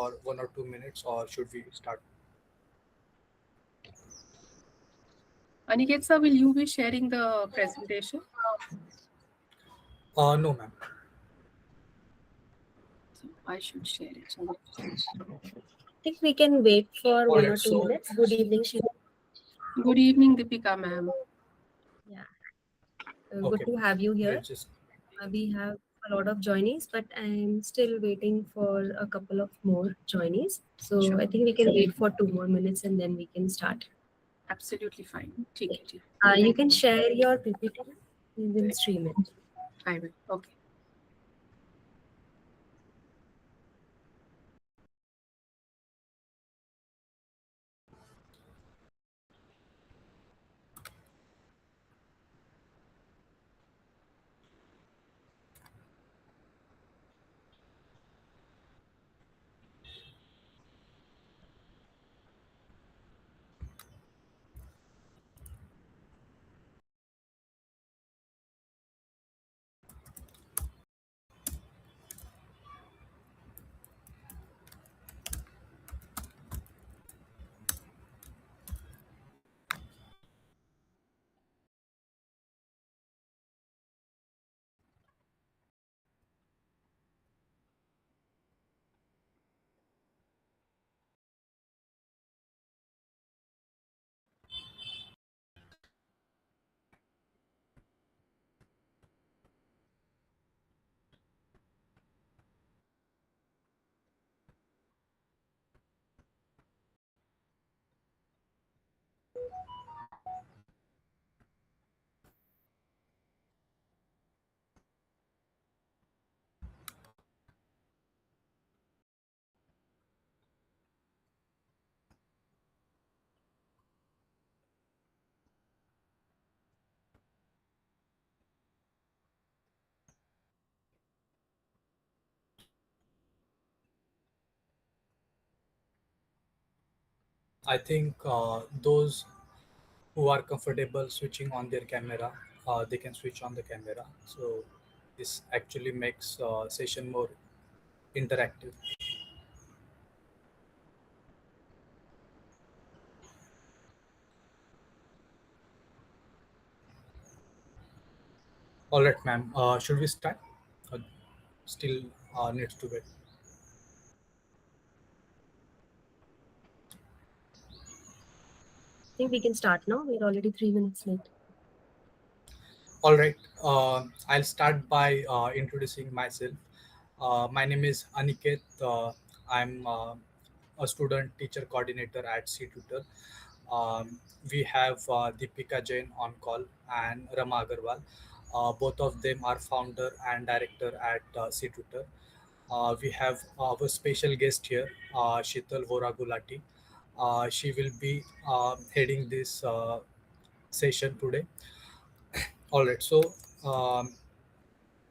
for 1 or 2 minutes, or should we start? Aniket sir, will you be sharing the presentation? No, ma'am. So I should share it. I think we can wait for 1 or 2 minutes. Good evening, Shri. Good evening, Deepika ma'am. Yeah. Good to have you here. Just... We have a lot of joinees, but I'm still waiting for a couple of more joinees. So Sure. I think we can wait for 2 more minutes and then we can start. Absolutely fine. Take it. You can share your PPT. We will stream it. I will. Okay. I think those who are comfortable switching on their camera, they can switch on the camera. So this actually makes session more interactive. All right, ma'am. Should we start? Still needs to wait. I think we can start now. We're already 3 minutes late. All right. I'll start by introducing myself. My name is Aniket. I'm a student teacher coordinator at CTutor. We have Deepika Jain on call and Rama Agarwal. Both of them are founder and director at CTutor. We have our special guest here, Sheetal Vora Gulati. She will be heading this session today. All right. So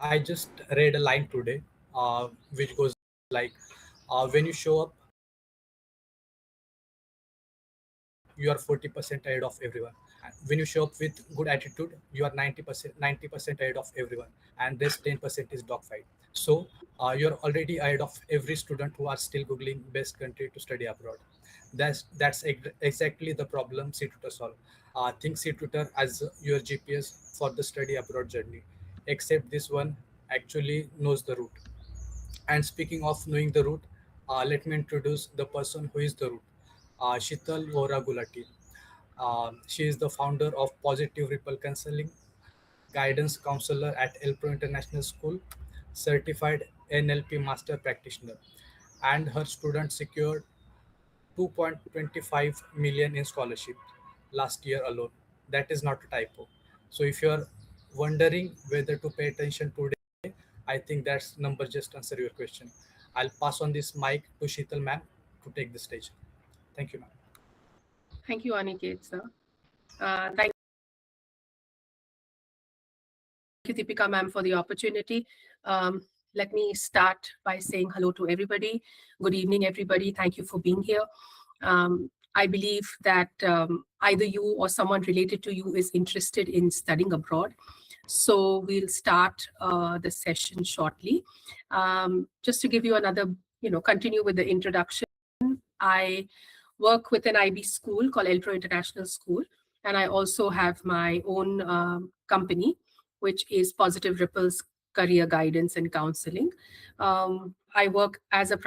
I just read a line today, which goes like, when you show up, you are 40% ahead of everyone. And when you show up with good attitude, you are 90% ahead of everyone. And this 10% is dogfight. So you're already ahead of every student who are still Googling best country to study abroad. That's exactly the problem CTutor solve. Think CTutor as your GPS for the study abroad journey, except this one actually knows the route. And speaking of knowing the route, let me introduce the person who is the route, Sheetal Vora Gulati. She is the founder of Positive Ripple Counseling, guidance counselor at Elpro International School, certified NLP master practitioner, and her students secured 2.25 million in scholarship last year alone. That is not a typo. So if you are wondering whether to pay attention today, I think that's number just answer your question. I'll pass on this mic to Sheetal ma'am to take the stage. Thank you, ma'am. Thank you, Aniket sir. Thank you, Deepika ma'am, for the opportunity. Let me start by saying hello to everybody. Good evening, everybody. Thank you for being here. I believe that either you or someone related to you is interested in studying abroad. So we'll start the session shortly. Just to give you another continue with the introduction, I work with an IB school called Elpro International School, and I also have my own company, which is Positive Ripples Career Guidance and Counseling. I work as a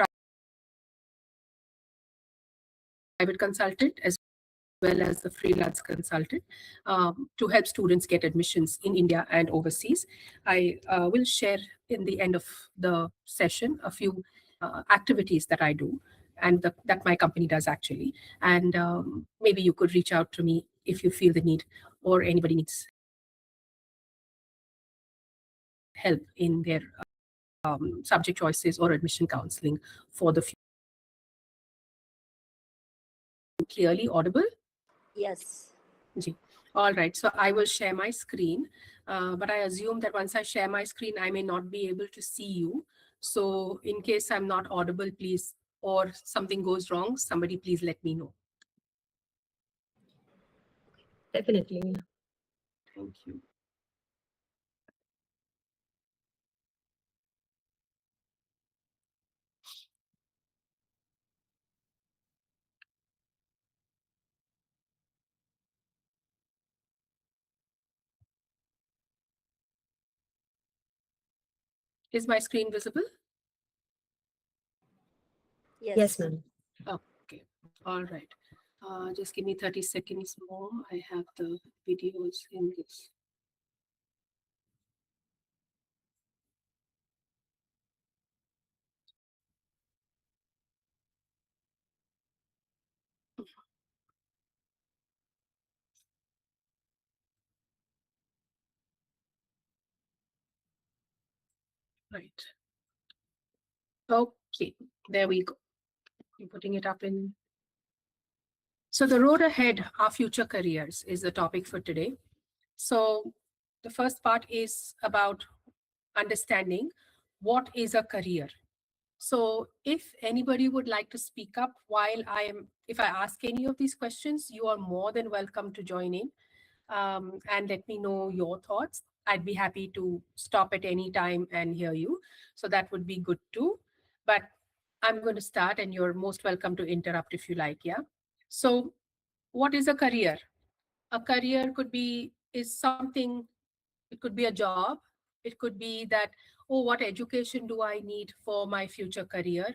private consultant as well as a freelance consultant to help students get admissions in India and overseas. I will share in the end of the session a few activities that I do and that my company does actually. And maybe you could reach out to me if you feel the need or anybody needs help in their subject choices or admission counseling for the future. Clearly audible? Yes. All right, so I will share my screen, but I assume that once I share my screen, I may not be able to see you. So in case I'm not audible, please, or something goes wrong, somebody please let me know. Definitely. Thank you. Is my screen visible? Yes, ma'am. Okay, all right. Just give me 30 seconds more. I have the videos in this. Right. Okay, there we go. I'm putting it up in. So the road ahead, our future careers is the topic for today. So the first part is about understanding what is a career. So if anybody would like to speak up while if I ask any of these questions, you are more than welcome to join in and let me know your thoughts. I'd be happy to stop at any time and hear you. So that would be good too. But I'm going to start and you're most welcome to interrupt if you like. Yeah. So what is a career? A career is something, it could be a job. It could be that, oh, what education do I need for my future career?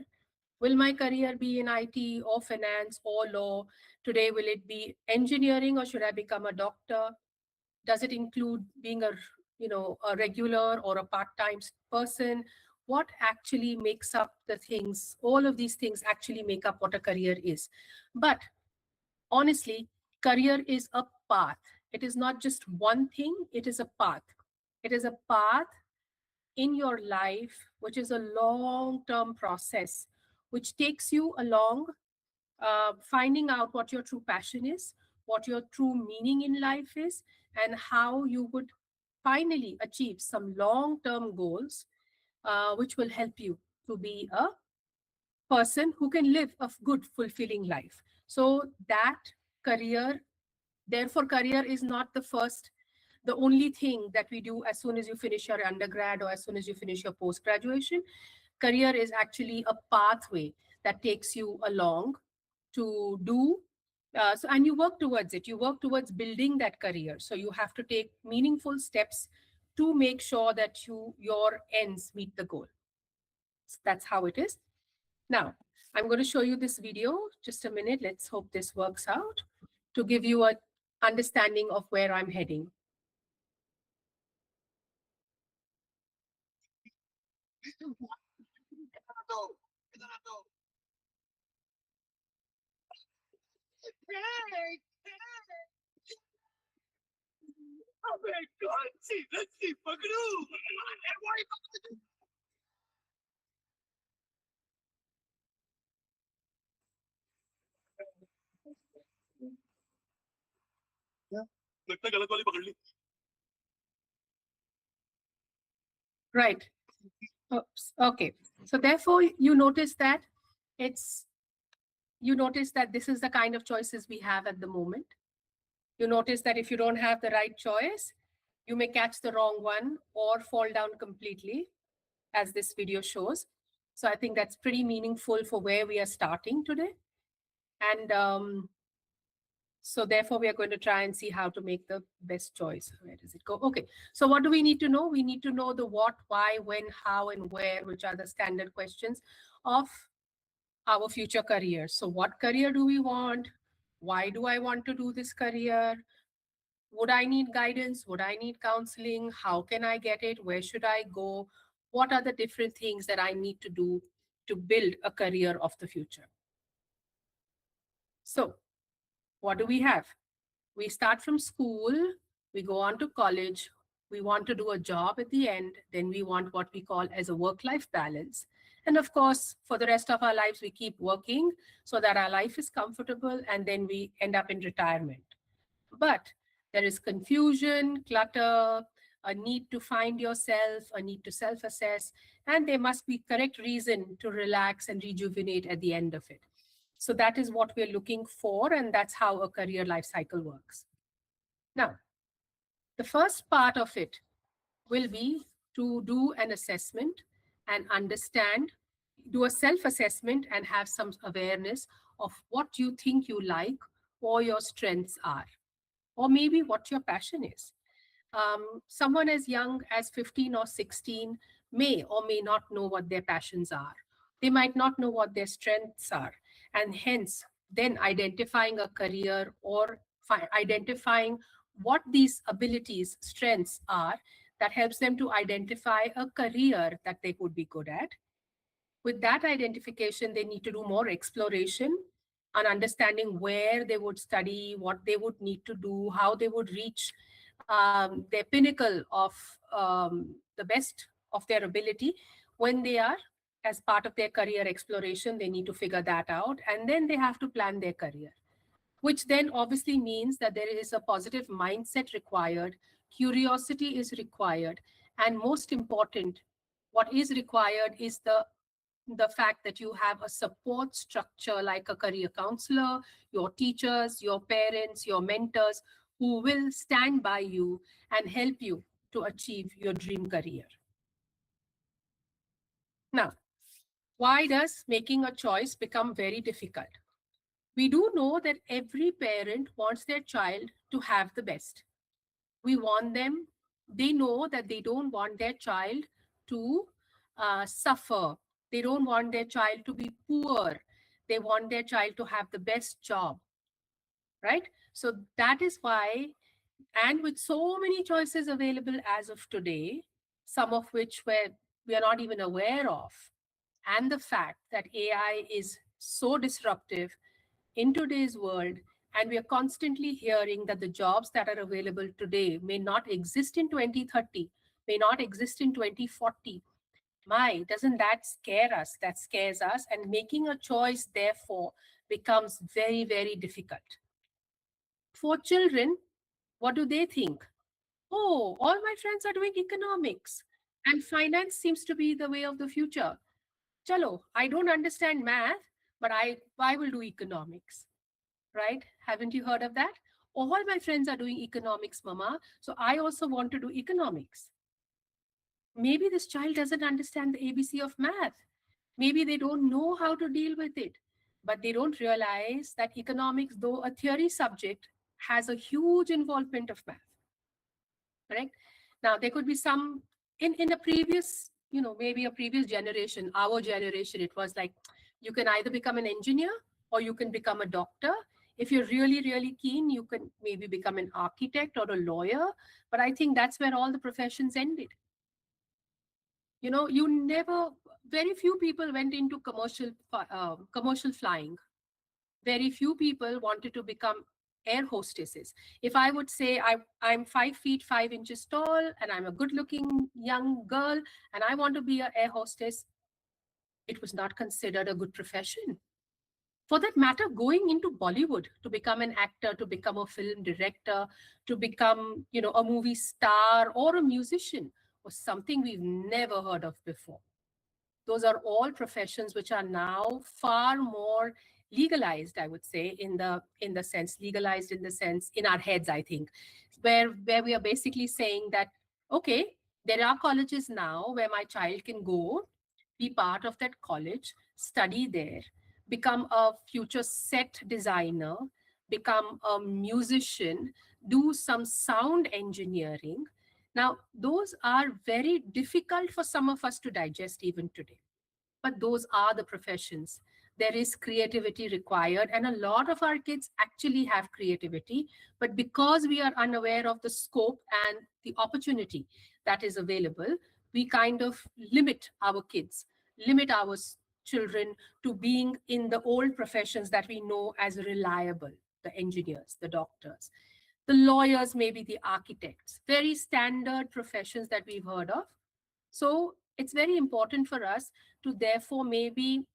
Will my career be in IT or finance or law? Today, will it be engineering or should I become a doctor? Does it include being a regular or a part-time person? What actually makes up the things? All of these things actually make up what a career is. But honestly, career is a path. It is not just one thing, it is a path. It is a path in your life, which is a long-term process, which takes you along finding out what your true passion is, what your true meaning in life is, and how you would finally achieve some long-term goals, which will help you to be a person who can live a good, fulfilling life. So that career, therefore, career is not the only thing that we do as soon as you finish your undergrad or as soon as you finish your post-graduation. Career is actually a pathway that takes you along to do. And you work towards it. You work towards building that career. So you have to take meaningful steps to make sure that your ends meet the goal. So that's how it is. Now, I'm going to show you this video. Just a minute. Let's hope this works out to give you an understanding of where I'm heading. Right. Oops. Okay. So therefore, you notice that this is the kind of choices we have at the moment. You notice that if you don't have the right choice, you may catch the wrong one or fall down completely, as this video shows. So I think that's pretty meaningful for where we are starting today. And so therefore, we are going to try and see how to make the best choice. Where does it go? Okay. So what do we need to know? We need to know the what, why, when, how, and where, which are the standard questions of our future careers. So what career do we want? Why do I want to do this career? Would I need guidance? Would I need counseling? How can I get it? Where should I go? What are the different things that I need to do to build a career of the future? So what do we have? We start from school, we go on to college, we want to do a job at the end, then we want what we call as a work-life balance. And of course, for the rest of our lives, we keep working so that our life is comfortable, and then we end up in retirement. But there is confusion, clutter, a need to find yourself, a need to self-assess, and there must be correct reason to relax and rejuvenate at the end of it. So that is what we're looking for, and that's how a career life cycle works. Now, the first part of it will be to do an assessment and understand, do a self-assessment and have some awareness of what you think you like or your strengths are, or maybe what your passion is. Someone as young as 15 or 16 may or may not know what their passions are. They might not know what their strengths are. And hence, then identifying a career or identifying what these abilities, strengths are, that helps them to identify a career that they would be good at. With that identification, they need to do more exploration and understanding where they would study, what they would need to do, how they would reach their pinnacle of the best of their ability. When they are, as part of their career exploration, they need to figure that out, and then they have to plan their career, which then obviously means that there is a positive mindset required, curiosity is required, and most important, what is required is the fact that you have a support structure like a career counselor, your teachers, your parents, your mentors, who will stand by you and help you to achieve your dream career. Now, why does making a choice become very difficult? We do know that every parent wants their child to have the best. We want them, they know that they don't want their child to suffer. They don't want their child to be poor. They want their child to have the best job, right? So that is why, and with so many choices available as of today, some of which we are not even aware of, and the fact that AI is so disruptive in today's world, and we are constantly hearing that the jobs that are available today may not exist in 2030, may not exist in 2040. My, doesn't that scare us? That scares us, and making a choice, therefore, becomes very, very difficult. For children, what do they think? Oh, all my friends are doing economics, and finance seems to be the way of the future. Chalo, I don't understand math, but I will do economics, right? Haven't you heard of that? All my friends are doing economics, mama, so I also want to do economics. Maybe this child doesn't understand the ABC of math. Maybe they don't know how to deal with it, but they don't realize that economics, though a theory subject, has a huge involvement of math, correct? Now, there could be some, in a previous, maybe a previous generation, our generation, it was like, you can either become an engineer or you can become a doctor. If you're really, really keen, you can maybe become an architect or a lawyer. But I think that's where all the professions ended. You never, very few people went into commercial flying. Very few people wanted to become air hostesses. If I would say I'm 5 feet 5 inches tall and I'm a good looking young girl and I want to be an air hostess, it was not considered a good profession. For that matter, going into Bollywood to become an actor, to become a film director, to become, a movie star or a musician was something we've never heard of before. Those are all professions which are now far more legalized, I would say, in the sense, legalized in the sense, in our heads, I think, where we are basically saying that, okay, there are colleges now where my child can go be part of that college, study there, become a future set designer, become a musician, do some sound engineering. Now, those are very difficult for some of us to digest even today. But those are the professions. There is creativity required, and a lot of our kids actually have creativity. But because we are unaware of the scope and the opportunity that is available, we kind of limit our kids, limit our children to being in the old professions that we know as reliable, the engineers, the doctors, the lawyers, maybe the architects, very standard professions that we've heard of. So it's very important for us to therefore maybe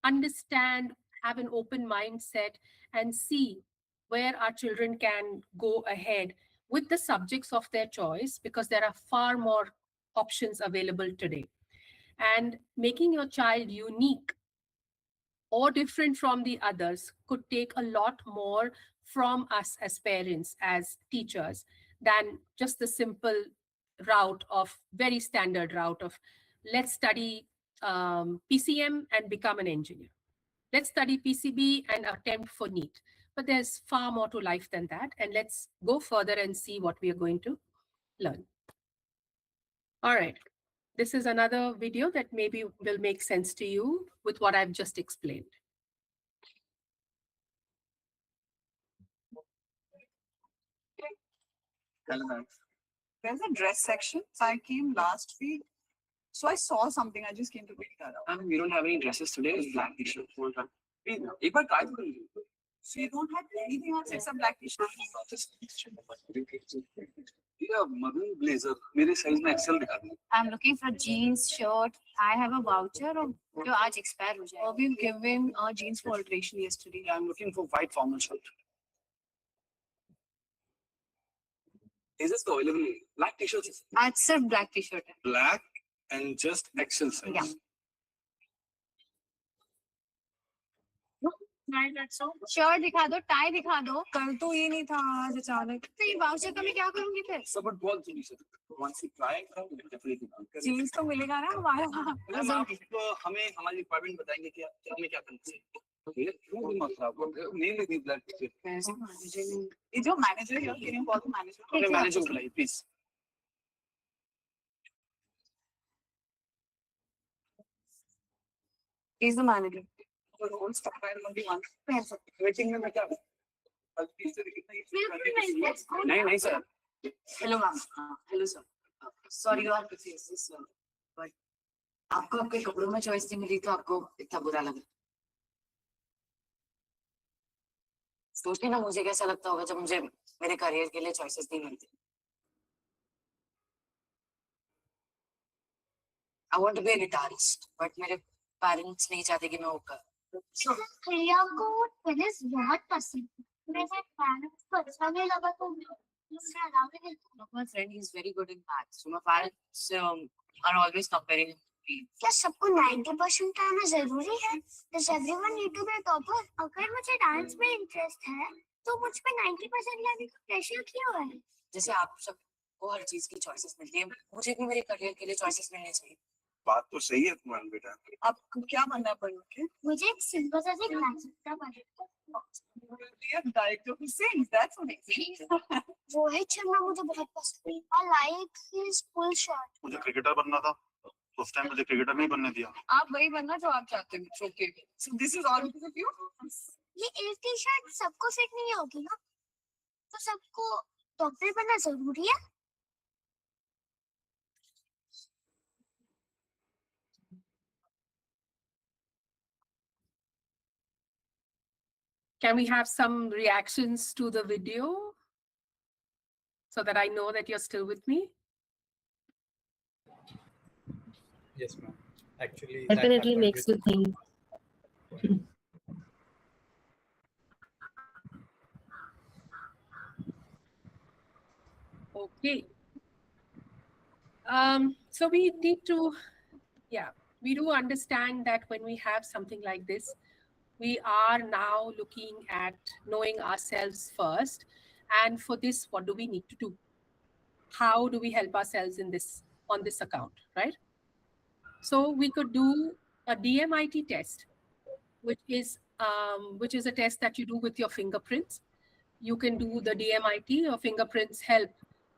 understand, have an open mindset, and see where our children can go ahead with the subjects of their choice, because there are far more options available today. And making your child unique or different from the others could take a lot more from us as parents, as teachers, than just the simple route of very standard route of let's study PCM and become an engineer. Let's study PCB and attempt for NEET. But there's far more to life than that. And let's go further and see what we are going to learn. All right. This is another video that maybe will make sense to you with what I've just explained. Hello, ma'am. There's a dress section. So I came last week. So I saw something. I just came to pick that up. We don't have any dresses today. It's black t-shirt. एक बार try तो कर लीजिए. So you don't have anything else except black t-shirt. Yeah, maroon blazer. मेरे size में XL दिखा दो. I'm looking for jeans, shirt. I have a voucher जो आज expire हो जाएगा. We've given jeans for alteration yesterday. I'm looking for white formal shirt. Is this available? Black t-shirts. आज सिर्फ black t-shirt है. Black and just XL size. Yeah. Shirt दिखा दो, tie दिखा दो. कल तो ये नहीं था, आज अचानक. तो ये वाउचर का मैं क्या करूंगी फिर? So, but बहुत जरूरी sir. Once you try, definitely. Jeans तो मिलेगा ना हमारा. आप हमें हमारी रिक्वायरमेंट बताएंगे कि हमें क्या करना चाहिए. नहीं लेती ब्लैक टी-शर्ट. ये जो मैनेजर है, can you call the manager? Okay, manager बुलाइए please. He's the manager. Waiting में मैं क्या? नहीं नहीं sir. Hello ma'am. Hello sir. Sorry you have to face this sir, but आपको आपके कपड़ों में चॉइस नहीं मिली तो आपको इतना बुरा लगा. सोचिए ना मुझे कैसा लगता होगा जब मुझे मेरे करियर के लिए चॉइसेस नहीं मिलती. I want to be a guitarist, but मेरे पेरेंट्स नहीं चाहते कि मैं वो कर. प्रिया को टेनिस बहुत पसंद है. मेरे पेरेंट्स को अच्छा नहीं लगा तो उसने अलाउ नहीं किया. My friend is very good in maths, so my parents are always comparing him to me. क्या सबको 90% आना जरूरी है? Does everyone need to be a topper? अगर मुझे डांस में इंटरेस्ट है तो मुझ पे 90% लाने का प्रेशर क्यों है? जैसे आप सबको हर चीज की चॉइसेस मिलती है, मुझे भी मेरे करियर के लिए चॉइसेस मिलने चाहिए. बात तो सही है तुम्हारी बेटा. आपको क्या बनना पड़ेगा? मुझे एक सिंपल सा क्लासिकल बनना director who sings. That's amazing. Rohit Sharma मुझे बहुत पसंद है. I like his full shot. मुझे क्रिकेटर बनना था. उस टाइम मुझे क्रिकेटर नहीं बनने दिया. आप वही बनना जो आप चाहते हैं. Okay. So this is all because of you. ये एक टी शर्ट सबको फिट नहीं होगी ना, तो सबको डॉक्टर बनना जरूरी है. Can we have some reactions to the video so that I know that you're still with me? Yes, ma'am. Actually, Definitely makes you think. Okay. So we need to, we do understand that when we have something like this, we are now looking at knowing ourselves first. And for this, what do we need to do? How do we help ourselves in this, on this account, right? So we could do a DMIT test, which is a test that you do with your fingerprints. You can do the DMIT. Your fingerprints help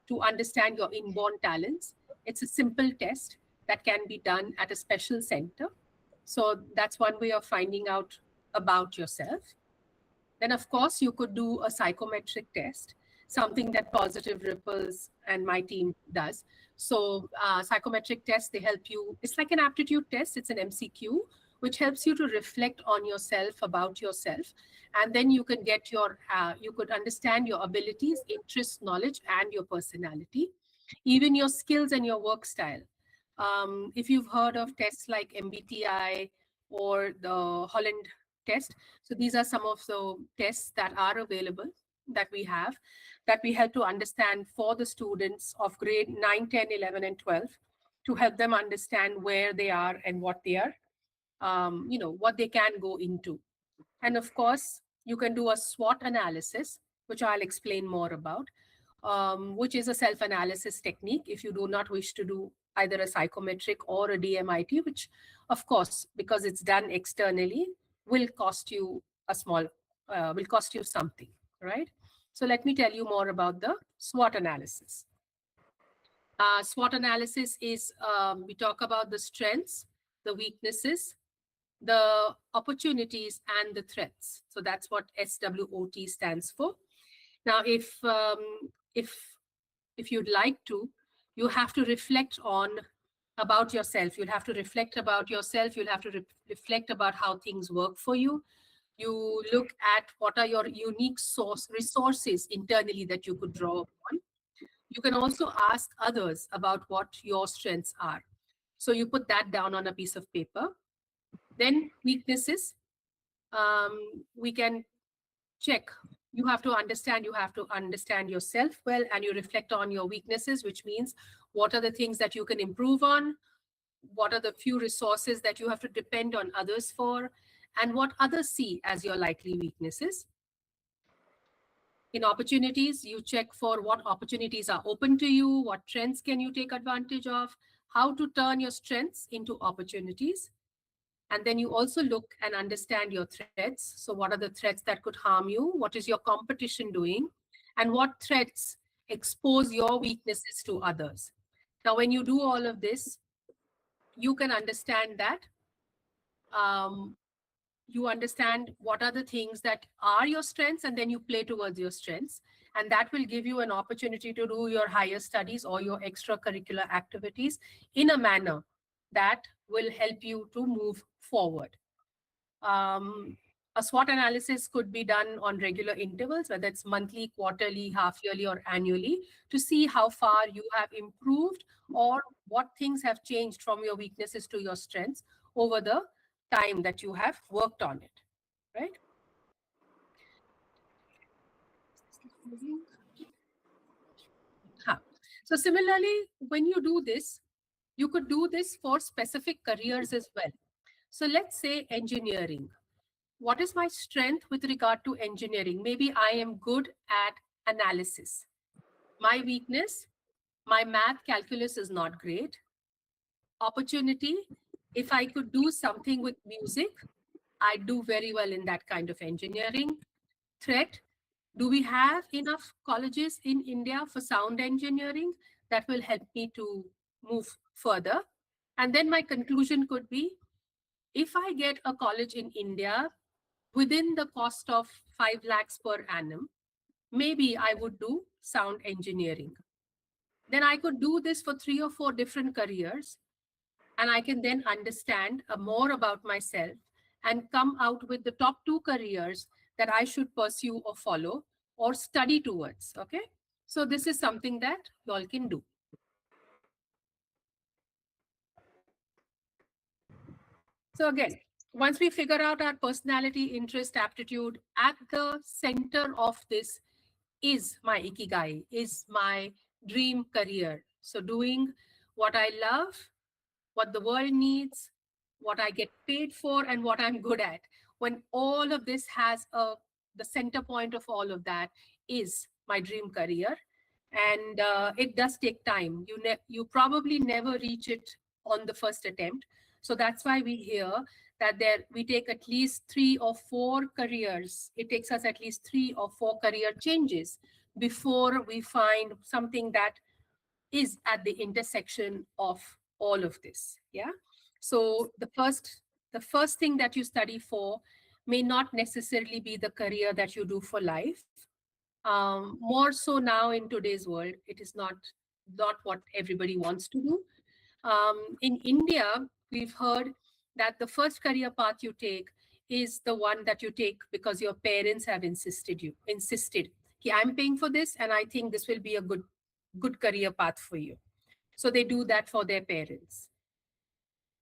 to understand your inborn talents. It's a simple test that can be done at a special center. So that's one way of finding out about yourself. Then, of course, you could do a psychometric test, something that Positive Ripples and my team does. So psychometric tests, they help you. It's like an aptitude test. It's an MCQ, which helps you to reflect on yourself, about yourself. And then you can get you could understand your abilities, interests, knowledge, and your personality, even your skills and your work style. If you've heard of tests like MBTI or the Holland test, so these are some of the tests that are available that we have, that we help to understand for the students of grade 9, 10, 11, and 12, to help them understand where they are and what they are, what they can go into. And of course, you can do a SWOT analysis, which I'll explain more about, which is a self-analysis technique if you do not wish to do either a psychometric or a DMIT, which, of course, because it's done externally, will cost you something, right? So let me tell you more about the SWOT analysis. SWOT analysis is, we talk about the strengths, the weaknesses, the opportunities, and the threats. So that's what SWOT stands for. Now, if you'd like to, you have to reflect about yourself. You'll have to reflect about yourself. You'll have to reflect about how things work for you. You look at what are your unique resources internally that you could draw upon. You can also ask others about what your strengths are. So you put that down on a piece of paper. Then weaknesses, we can check. You have to understand yourself well, and you reflect on your weaknesses, which means what are the things that you can improve on, what are the few resources that you have to depend on others for, and what others see as your likely weaknesses. In opportunities, you check for what opportunities are open to you, what trends can you take advantage of, how to turn your strengths into opportunities. And then you also look and understand your threats. So what are the threats that could harm you? What is your competition doing? And what threats expose your weaknesses to others? Now, when you do all of this, you can understand that you understand what are the things that are your strengths, and then you play towards your strengths. And that will give you an opportunity to do your higher studies or your extracurricular activities in a manner that will help you to move forward. A SWOT analysis could be done on regular intervals, whether it's monthly, quarterly, half-yearly, or annually, to see how far you have improved or what things have changed from your weaknesses to your strengths over the time that you have worked on it, right? So similarly, when you do this, you could do this for specific careers as well. So let's say engineering. What is my strength with regard to engineering? Maybe I am good at analysis. My weakness, my math calculus is not great. Opportunity, if I could do something with music, I do very well in that kind of engineering. Threat, do we have enough colleges in India for sound engineering? That will help me to move further. And then my conclusion could be, if I get a college in India within the cost of 5 lakhs per annum, maybe I would do sound engineering. Then I could do this for 3 or 4 different careers, and I can then understand more about myself and come out with the top 2 careers that I should pursue or follow or study towards, okay? So this is something that you all can do. So again, once we figure out our personality, interest, aptitude, at the center of this is my ikigai, is my dream career. So doing what I love, what the world needs, what I get paid for, and what I'm good at. When all of this has the center point of all of that is my dream career. And it does take time. You probably never reach it on the first attempt. So that's why we hear that we take at least 3 or 4 careers. It takes us at least 3 or 4 career changes before we find something that is at the intersection of all of this. Yeah. So the first thing that you study for may not necessarily be the career that you do for life. More so now in today's world, it is not what everybody wants to do. In India, we've heard that the first career path you take is the one that you take because your parents have insisted. "Okay, I'm paying for this and I think this will be a good career path for you." So they do that for their parents.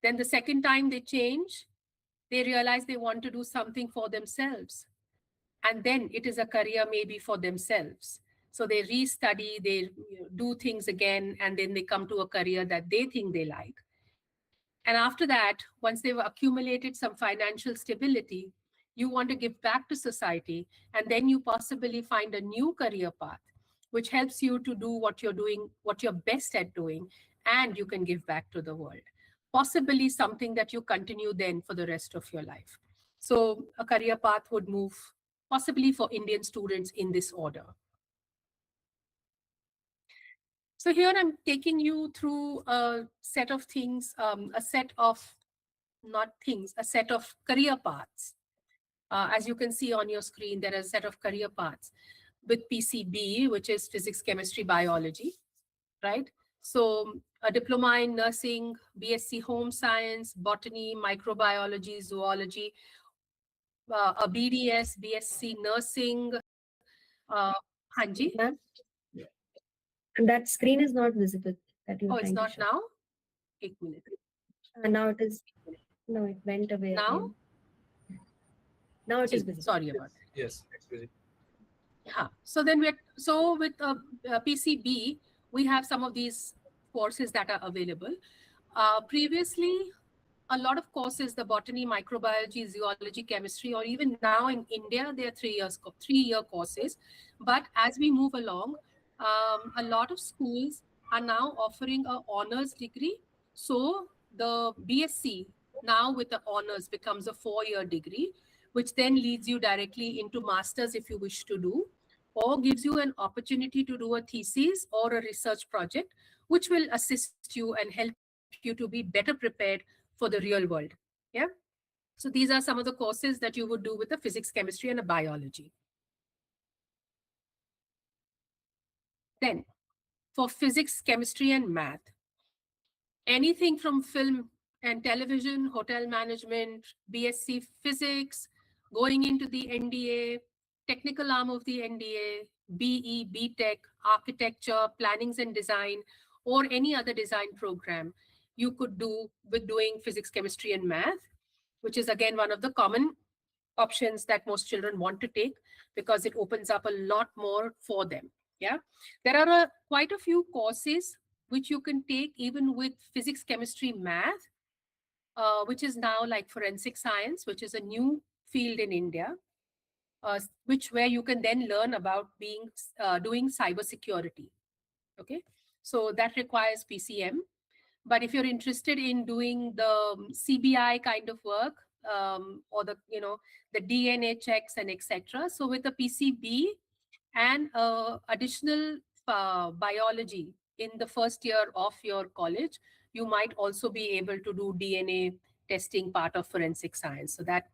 Then the second time they change, they realize they want to do something for themselves. And then it is a career maybe for themselves. So they restudy, they do things again, and then they come to a career that they think they like. And after that, once they've accumulated some financial stability, you want to give back to society, and then you possibly find a new career path, which helps you to do what you're doing, what you're best at doing, and you can give back to the world. Possibly something that you continue then for the rest of your life. So a career path would move possibly for Indian students in this order. So here I'm taking you through a set of things, a set of career paths. As you can see on your screen, there are a set of career paths with PCB, which is physics, chemistry, biology, right? So a diploma in nursing, BSc home science, botany, microbiology, zoology, a BDS, BSc nursing, Hanji. Ma'am, that screen is not visible. That you Oh, are it's trying to not show. now? 1 minute. Now it is. No, it went away Now? again. Now it is visible. Sorry about that. Yes, it's busy. Yeah. So then with PCB, we have some of these courses that are available. Previously, a lot of courses, the botany, microbiology, zoology, chemistry, or even now in India, they are 3-year courses. But as we move along, a lot of schools are now offering an honors degree. So the BSc now with the honors becomes a 4-year degree, which then leads you directly into masters if you wish to do, or gives you an opportunity to do a thesis or a research project, which will assist you and help you to be better prepared for the real world. Yeah. So these are some of the courses that you would do with a physics, chemistry, and a biology. Then for physics, chemistry, and math, anything from film and television, hotel management, BSc physics, going into the NDA, technical arm of the NDA, BE, BTech, architecture, plannings and design, or any other design program you could do with doing physics, chemistry, and math, which is again one of the common options that most children want to take because it opens up a lot more for them. Yeah, there are quite a few courses which you can take even with physics, chemistry, math, which is now like forensic science, which is a new field in India, where you can then learn about doing cybersecurity. Okay, so that requires PCM. But if you're interested in doing the CBI kind of work, or the DNA checks and etc., so with a PCB and additional biology in the first year of your college, you might also be able to do DNA testing part of forensic science. So that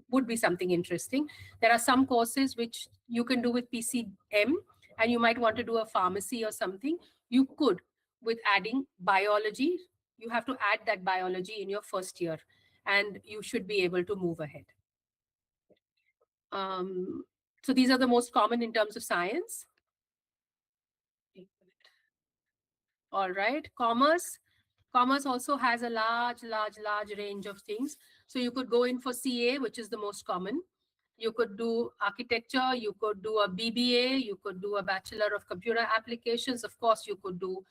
would be something interesting. There are some courses which you can do with PCM, and you might want to do a pharmacy or something. You could, with adding biology, you have to add that biology in your first year, and you should be able to move ahead. So these are the most common in terms of science. All right, commerce. Commerce also has a large range of things. So you could go in for CA, which is the most common. You could do architecture, you could do a BBA, you could do a Bachelor of Computer Applications. Of course, you could do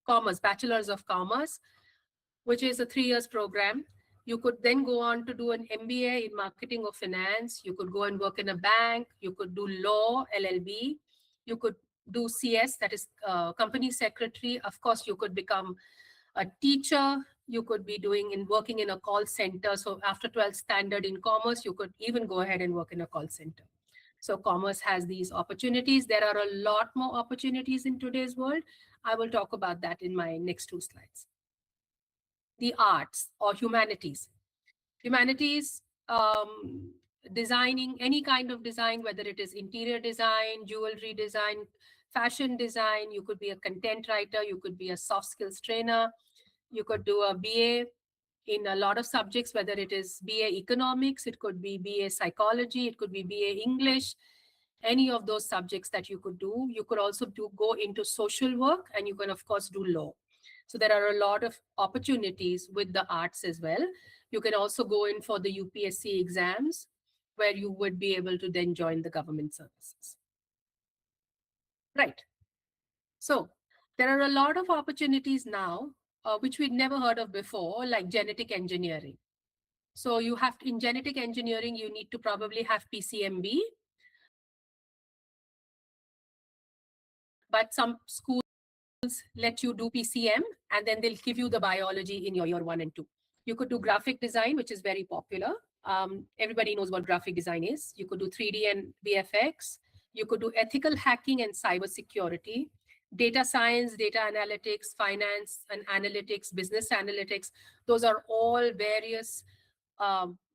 Commerce, Bachelors of Commerce, which is a 3 years program. You could then go on to do an MBA in marketing or finance. You could go and work in a bank. You could do law, LLB. You could do CS, that is company secretary. Of course, you could become a teacher, you could be working in a call center. So after 12th standard in commerce, you could even go ahead and work in a call center. So commerce has these opportunities. There are a lot more opportunities in today's world. I will talk about that in my next 2 slides. The arts or humanities. Humanities, designing, any kind of design, whether it is interior design, jewelry design, fashion design, you could be a content writer, you could be a soft skills trainer, you could do a BA in a lot of subjects, whether it is BA economics, it could be BA psychology, it could be BA English, any of those subjects that you could do. You could also go into social work, and you can of course do law. So there are a lot of opportunities with the arts as well. You can also go in for the UPSC exams, where you would be able to then join the government services. Right. So there are a lot of opportunities now, which we'd never heard of before, like genetic engineering. So you have to, in genetic engineering, you need to probably have PCMB. But some schools let you do PCM, and then they'll give you the biology in your year 1 and 2. You could do graphic design, which is very popular. Everybody knows what graphic design is. You could do 3D and VFX. You could do ethical hacking and cybersecurity, data science, data analytics, finance and analytics, business analytics. Those are all various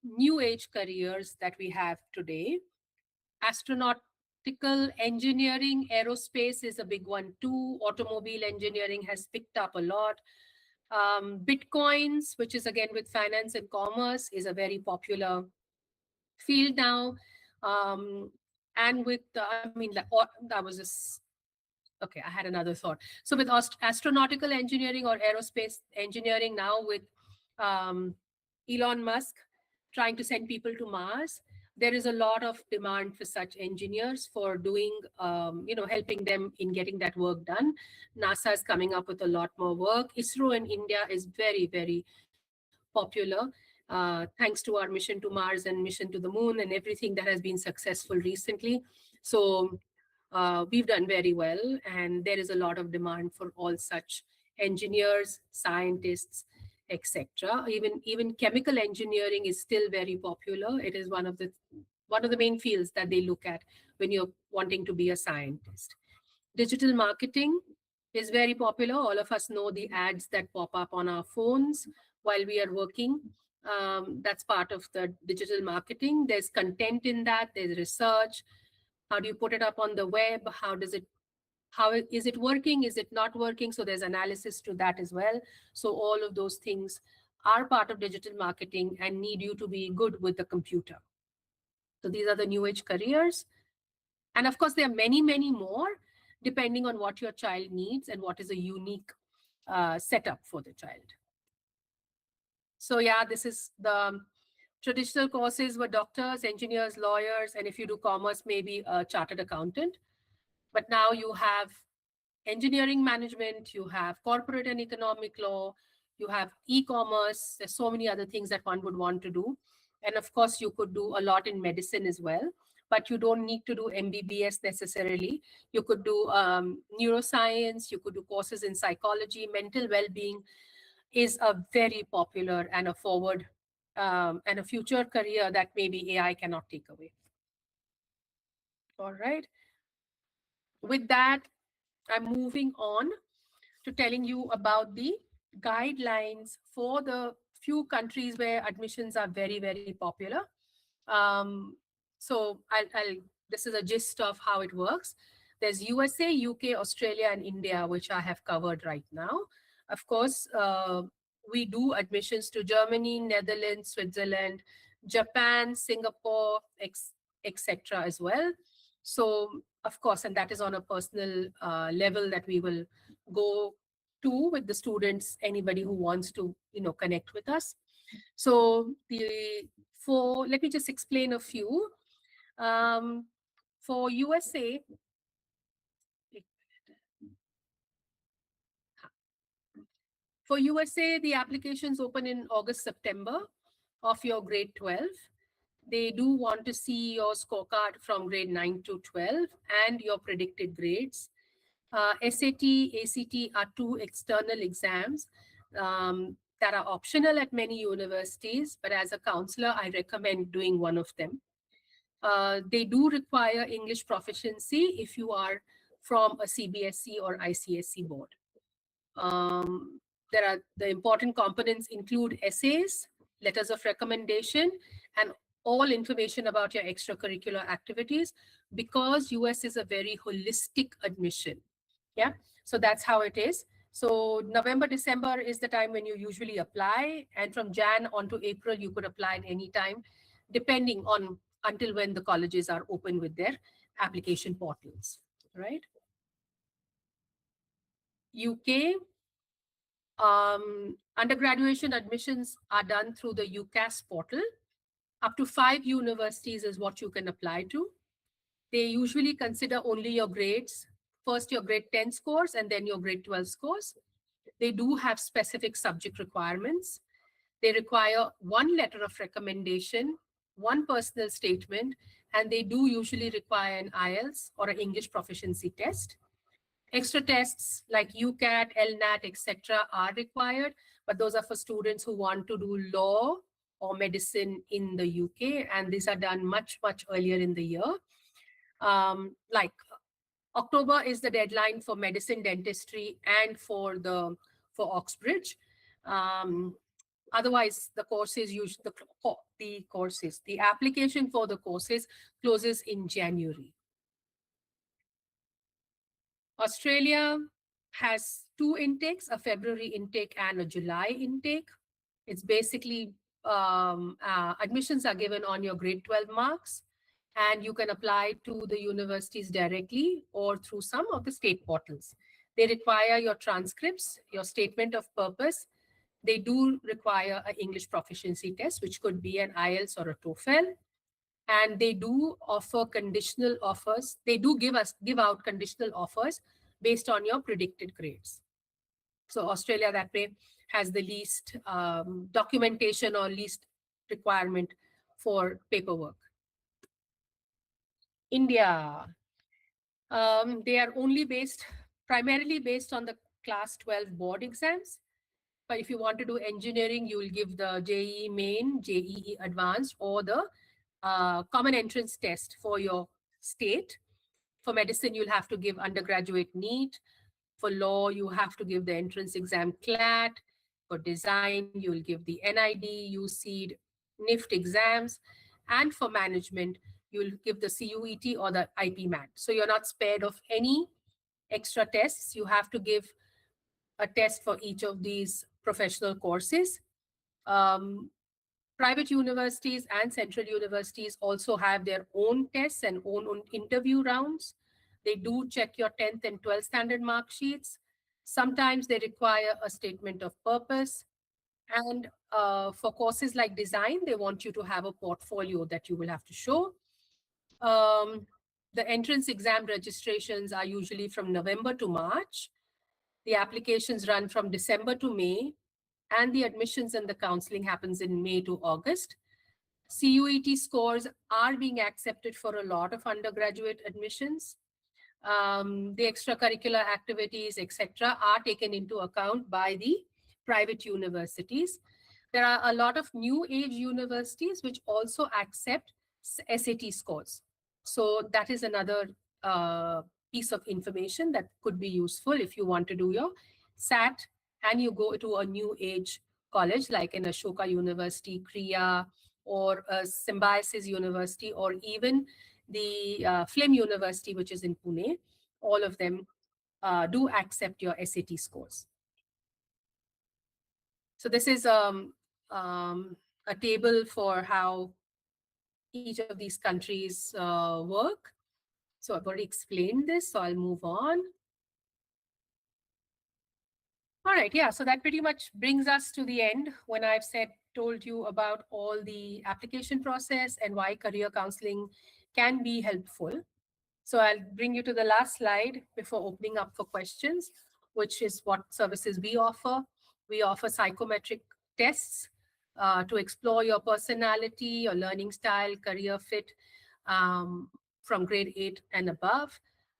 new age careers that we have today. Astronautical engineering, aerospace is a big one too. Automobile engineering has picked up a lot. Bitcoins, which is again with finance and commerce, is a very popular field now. And with, that was just, okay, I had another thought. So with astronautical engineering or aerospace engineering now, with Elon Musk trying to send people to Mars, there is a lot of demand for such engineers for doing, helping them in getting that work done. NASA is coming up with a lot more work. ISRO in India is very, very popular, thanks to our mission to Mars and mission to the moon and everything that has been successful recently. So we've done very well, and there is a lot of demand for all such engineers, scientists, etc. Even chemical engineering is still very popular. It is one of the main fields that they look at when you're wanting to be a scientist. Digital marketing is very popular. All of us know the ads that pop up on our phones while we are working. That's part of the digital marketing. There's content in that. There's research. How do you put it up on the web? How is it working? Is it not working? So there's analysis to that as well. So all of those things are part of digital marketing and need you to be good with the computer. So these are the new age careers. And of course, there are many, many more, depending on what your child needs and what is a unique setup for the child. So yeah, this is the traditional courses were doctors, engineers, lawyers, and if you do commerce, maybe a chartered accountant. But now you have engineering management, you have corporate and economic law, you have e-commerce. There's so many other things that one would want to do. And of course, you could do a lot in medicine as well, but you don't need to do MBBS necessarily. You could do neuroscience, you could do courses in psychology. Mental well-being is a very popular and a forward and a future career that maybe AI cannot take away. All right. With that, I'm moving on to telling you about the guidelines for the few countries where admissions are very, very popular. So this is a gist of how it works. There's USA, UK, Australia, and India, which I have covered right now. Of course, we do admissions to Germany, Netherlands, Switzerland, Japan, Singapore, etc. as well. So of course, and that is on a personal level that we will go to with the students, anybody who wants to, connect with us. So let me just explain a few. For USA, the applications open in August, September of your grade 12. They do want to see your scorecard from grade 9 to 12 and your predicted grades. SAT, ACT are 2 external exams. that are optional at many universities, but as a counselor, I recommend doing one of them. They do require English proficiency if you are from a CBSE or ICSE board. There are the important components include essays, letters of recommendation, and all information about your extracurricular activities, because US is a very holistic admission. Yeah, so that's how it is. So November, December is the time when you usually apply, and from Jan on to April, you could apply at any time, depending on until when the colleges are open with their application portals, right? UK, undergraduation admissions are done through the UCAS portal. Up to 5 universities is what you can apply to. They usually consider only your grades, first your grade 10 scores and then your grade 12 scores. They do have specific subject requirements. They require 1 letter of recommendation, 1 personal statement, and they do usually require an IELTS or an English proficiency test. Extra tests like UCAT, LNAT, etc. are required, but those are for students who want to do law or medicine in the UK, and these are done much, much earlier in the year. Like October is the deadline for medicine, dentistry, and for Oxbridge. Otherwise, the courses usually the application for the courses closes in January. Australia has 2 intakes, a February intake and a July intake. It's basically admissions are given on your grade 12 marks, and you can apply to the universities directly or through some of the state portals. They require your transcripts, your statement of purpose. They do require an English proficiency test, which could be an IELTS or a TOEFL. And they do offer conditional offers. They do give out conditional offers based on your predicted grades. So Australia that way has the least documentation or least requirement for paperwork. India, they are primarily based on the class 12 board exams. But if you want to do engineering, you will give the JEE Main, JEE Advanced, or the common entrance test for your state. For medicine, you'll have to give undergraduate NEET. For law, you have to give the entrance exam CLAT. For design, you'll give the NID, UCEED, NIFT exams. And for management, you'll give the CUET or the IP-MAT. So you're not spared of any extra tests. You have to give a test for each of these professional courses. Private universities and central universities also have their own tests and own interview rounds. They do check your 10th and 12th standard mark sheets. Sometimes they require a statement of purpose. And for courses like design, they want you to have a portfolio that you will have to show. The entrance exam registrations are usually from November to March. The applications run from December to May, and the admissions and the counseling happens in May to August. CUET scores are being accepted for a lot of undergraduate admissions. The extracurricular activities, etc., are taken into account by the private universities. There are a lot of new age universities which also accept SAT scores. So that is another piece of information that could be useful if you want to do your SAT and you go to a new age college like an Ashoka University, Kriya, or a Symbiosis University, or even the Flem University, which is in Pune. All of them do accept your SAT scores. So this is a table for how each of these countries work. So I've already explained this, so I'll move on. All right, yeah, so that pretty much brings us to the end when I've told you about all the application process and why career counseling can be helpful. So I'll bring you to the last slide before opening up for questions, which is what services we offer. We offer psychometric tests to explore your personality, your learning style, career fit from grade 8 and above.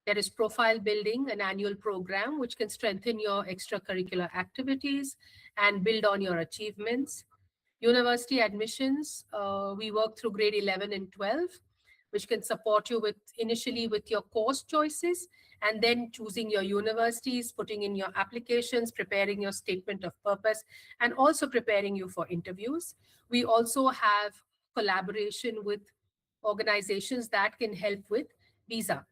There is profile building, an annual program which can strengthen your extracurricular activities and build on your achievements. University admissions, we work through grade 11 and 12, which can support you with initially with your course choices and then choosing your universities, putting in your applications, preparing your statement of purpose, and also preparing you for interviews. We also have collaboration with organizations that can help with visa.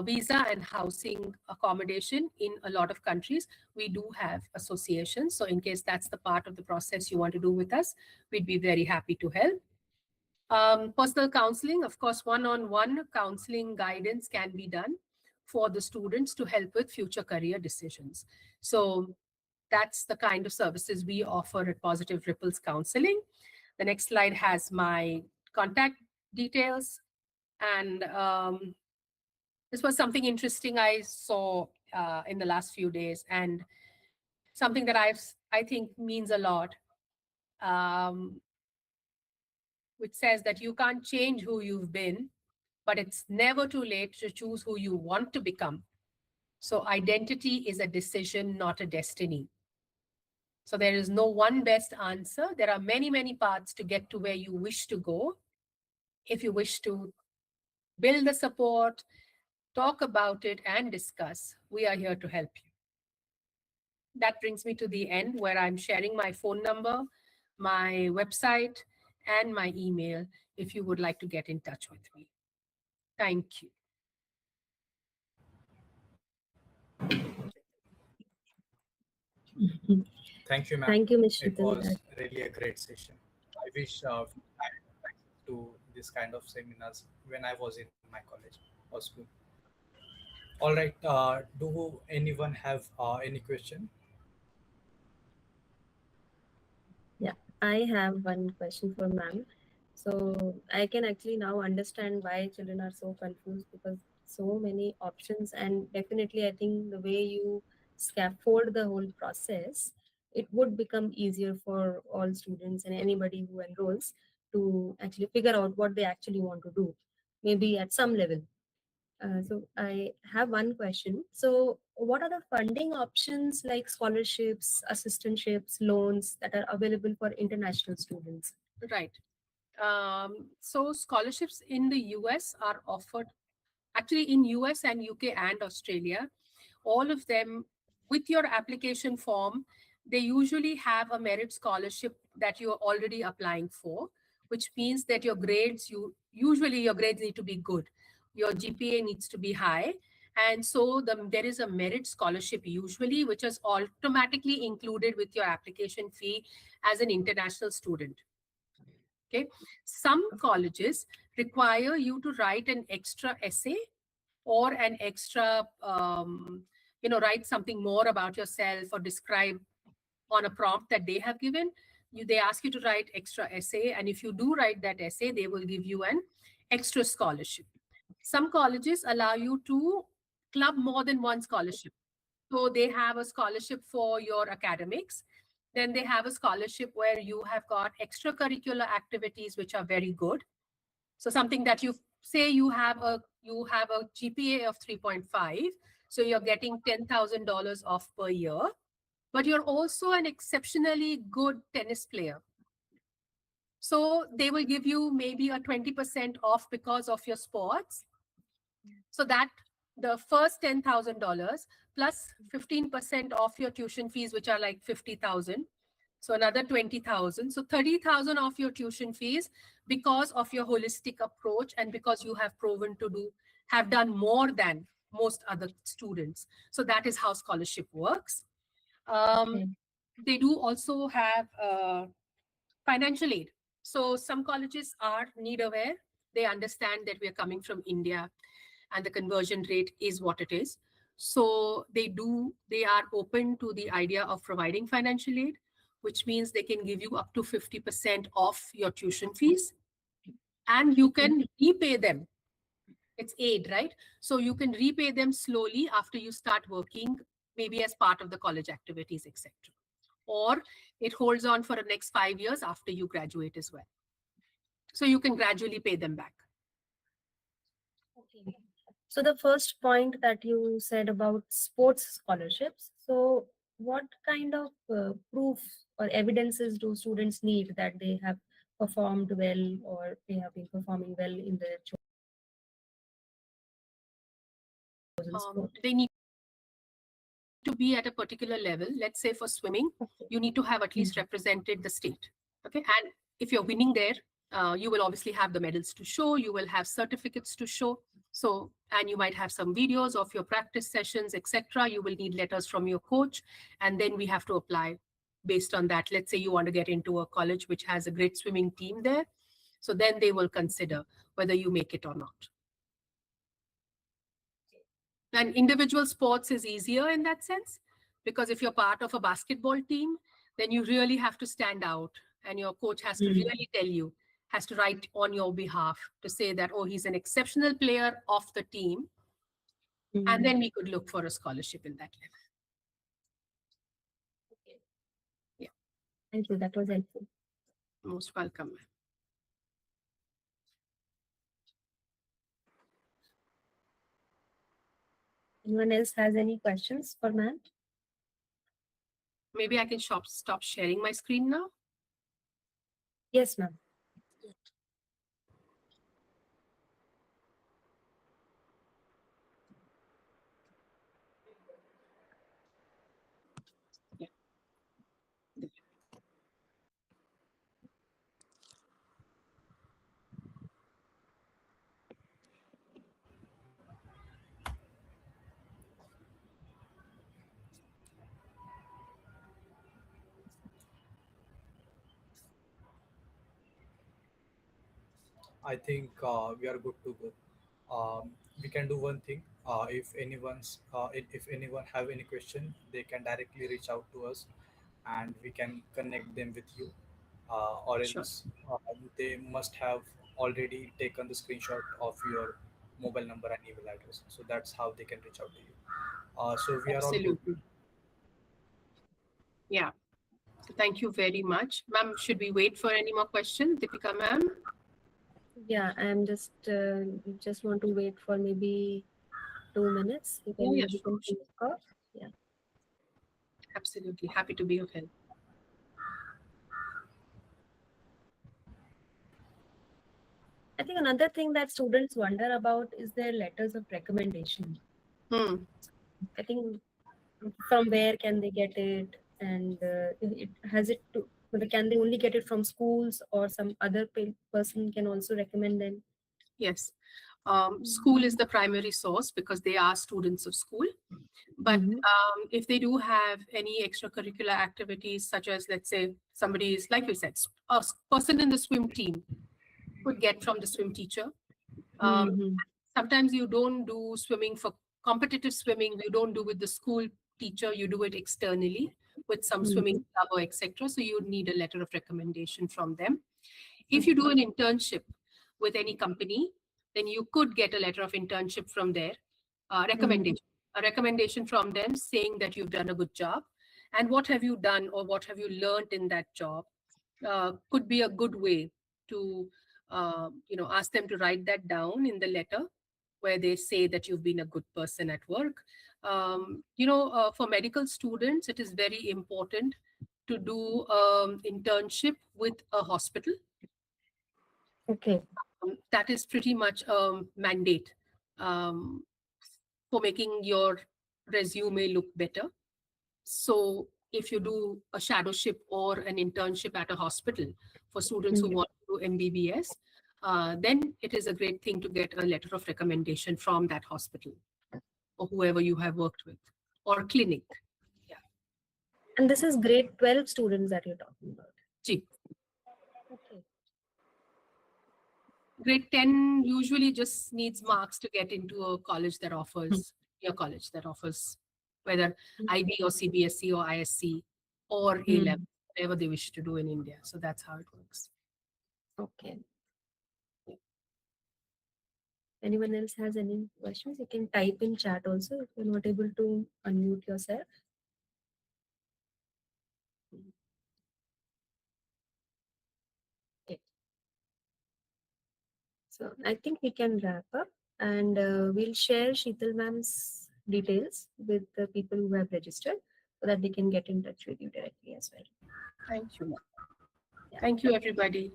Visa and housing accommodation in a lot of countries. We do have associations. So in case that's the part of the process you want to do with us, we'd be very happy to help. Personal counseling, of course, one-on-one counseling guidance can be done for the students to help with future career decisions. So that's the kind of services we offer at Positive Ripples Counseling. The next slide has my contact details. And this was something interesting I saw in the last few days, and something that I think means a lot, which says that you can't change who you've been, but it's never too late to choose who you want to become. So identity is a decision, not a destiny. So there is no one best answer. There are many, many paths to get to where you wish to go. If you wish to build the support, talk about it, and discuss, we are here to help you. That brings me to the end where I'm sharing my phone number, my website, and my email if you would like to get in touch with me. Thank you. Thank you, ma'am. Thank you, Ms. It Shrital. was really a great session. I wish I had access to this kind of seminars when I was in my college or school. All right. Do anyone have any question? Yeah, I have one question for ma'am. So I can actually now understand why children are so confused, because so many options, and definitely I think the way you scaffold the whole process, it would become easier for all students and anybody who enrolls to actually figure out what they actually want to do, maybe at some level. So I have one question. So what are the funding options like scholarships, assistantships, loans that are available for international students? Right. So scholarships in the US are offered, actually in US and UK and Australia, all of them with your application form, they usually have a merit scholarship that you're already applying for, which means that your grades, usually your grades need to be good. Your GPA needs to be high. And so there is a merit scholarship usually, which is automatically included with your application fee as an international student. Okay. Some colleges require you to write an extra essay or an extra, write something more about yourself or describe on a prompt that they have given. They ask you to write extra essay. And if you do write that essay, they will give you an extra scholarship. Some colleges allow you to club more than one scholarship. So they have a scholarship for your academics. Then they have a scholarship where you have got extracurricular activities, which are very good. So something that you say you have a GPA of 3.5, so you're getting $10,000 off per year, but you're also an exceptionally good tennis player. So they will give you maybe a 20% off because of your sports. So that the first $10,000 plus 15% off your tuition fees, which are like 50,000. So another 20,000. So 30,000 off your tuition fees because of your holistic approach and because you have proven to have done more than most other students. So that is how scholarship works. They do also have financial aid. So some colleges are need aware. They understand that we are coming from India and the conversion rate is what it is. So they are open to the idea of providing financial aid, which means they can give you up to 50% off your tuition fees and you can repay them. It's aid, right? So you can repay them slowly after you start working, maybe as part of the college activities, etc. Or it holds on for the next 5 years after you graduate as well. So you can gradually pay them back. Okay. So the first point that you said about sports scholarships. So what kind of proof or evidences do students need that they have performed well or they have been performing well in their chosen sport? They need to be at a particular level. Let's say for swimming, you need to have at least represented the state. Okay. And if you're winning there, you will obviously have the medals to show, you will have certificates to show. So, and you might have some videos of your practice sessions, etc. You will need letters from your coach, and then we have to apply based on that. Let's say you want to get into a college which has a great swimming team there. So then they will consider whether you make it or not. And individual sports is easier in that sense, because if you're part of a basketball team, then you really have to stand out, and your coach has to really tell you, has to write on your behalf to say that, oh, he's an exceptional player of the team. And then we could look for a scholarship in that level. Yeah. Thank you. That was helpful. Most welcome. Anyone else has any questions for ma'am? Maybe I can stop sharing my screen now. Yes, ma'am. I think we are good to go. We can do one thing. If anyone have any question, they can directly reach out to us, and we can connect them with you. Or Sure. else they must have already taken the screenshot of your mobile number and email address. So that's how they can reach out to you. So we are all good. Absolutely. Yeah. So thank you very much. Ma'am, should we wait for any more questions? Deepika ma'am? Yeah, I'm just want to wait for maybe 2 minutes. You can Yeah, maybe sure. complete the call. Yeah. Absolutely. Happy to be of help. I think another thing that students wonder about is their letters of recommendation. I think from where can they get it, and can they only get it from schools, or some other person can also recommend them? Yes. School is the primary source because they are students of school. But if they do have any extracurricular activities, such as, let's say, somebody is, like we said, a person in the swim team could get from the swim teacher. Sometimes you don't do swimming for competitive swimming. You don't do with the school teacher. You do it externally with some swimming club or etc. So you need a letter of recommendation from them. If you do an internship with any company, then you could get a letter of internship from their recommendation. A recommendation from them saying that you've done a good job, and what have you done or what have you learned in that job could be a good way to ask them to write that down in the letter, where they say that you've been a good person at work. For medical students, it is very important to do internship with a hospital. Okay. That is pretty much a mandate for making your resume look better. So if you do a shadowship or an internship at a hospital for students who want to do MBBS, then it is a great thing to get a letter of recommendation from that hospital or whoever you have worked with, or clinic. Yeah. And this is grade 12 students that you're talking about? Gee. Okay. Grade 10 usually just needs marks to get into a college that offers, your college that offers whether IB or CBSE or ISC or A-level, whatever they wish to do in India. So that's how it works. Okay. Anyone else has any questions? You can type in chat also if you're not able to unmute yourself. Okay. So I think we can wrap up. and we'll share Sheetal ma'am's details with the people who have registered so that they can get in touch with you directly as well. Thank you, ma'am. Yeah. Thank you, everybody.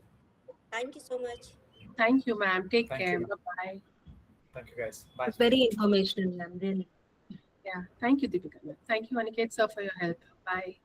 Thank you so much. Thank you, ma'am. Take Thank care. you. Bye-bye. Thank you, guys. Bye. It's very informational, ma'am, really. Yeah. Thank you, Deepika, ma'am. Thank you, Aniket sir, for your help. Bye.